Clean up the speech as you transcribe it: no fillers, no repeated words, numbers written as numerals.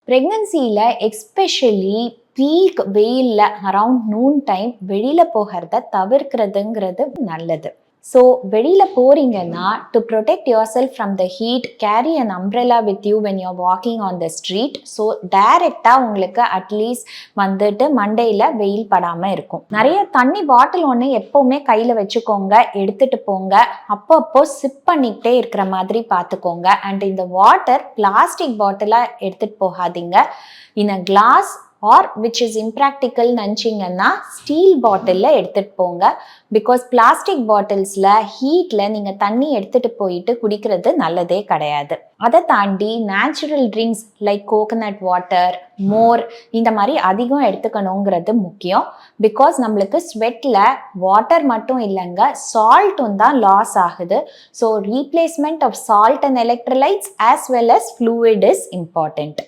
ப்ரெக்னன்சியில் especially peak வெயிலில் around noon time வெளியில் போகிறத தவிர்க்கிறதுங்கிறது நல்லது. ஸோ வெளியில் போகிறீங்கன்னா to protect yourself from the heat carry an umbrella with you when you're walking on the street. So டைரெக்டாக உங்களுக்கு அட்லீஸ்ட் வந்துட்டு மண்டையில் வெயில் படாமல் இருக்கும். நிறைய தண்ணி பாட்டில் ஒன்று எப்போவுமே கையில் வச்சுக்கோங்க, எடுத்துகிட்டு போங்க. அப்பப்போ சிப் பண்ணிக்கிட்டே இருக்கிற மாதிரி பார்த்துக்கோங்க. அண்ட் இந்த வாட்டர் பிளாஸ்டிக் பாட்டிலாக எடுத்துகிட்டு போகாதீங்க. In a glass or which is impractical நினச்சிங்கன்னா ஸ்டீல் பாட்டிலில் எடுத்துகிட்டு போங்க. பிகாஸ் பிளாஸ்டிக் பாட்டில்ஸில் ஹீட்டில் நீங்கள் தண்ணி எடுத்துகிட்டு போயிட்டு குடிக்கிறது நல்லதே கிடையாது. அதை தாண்டி natural drinks like coconut water, மோர் இந்த மாதிரி அதிகம் எடுத்துக்கணுங்கிறது முக்கியம். பிகாஸ் நம்மளுக்கு ஸ்வெட்டில் வாட்டர் மட்டும் இல்லைங்க, சால்ட்டும் தான் லாஸ் ஆகுது. So replacement of salt and electrolytes as well as fluid is important.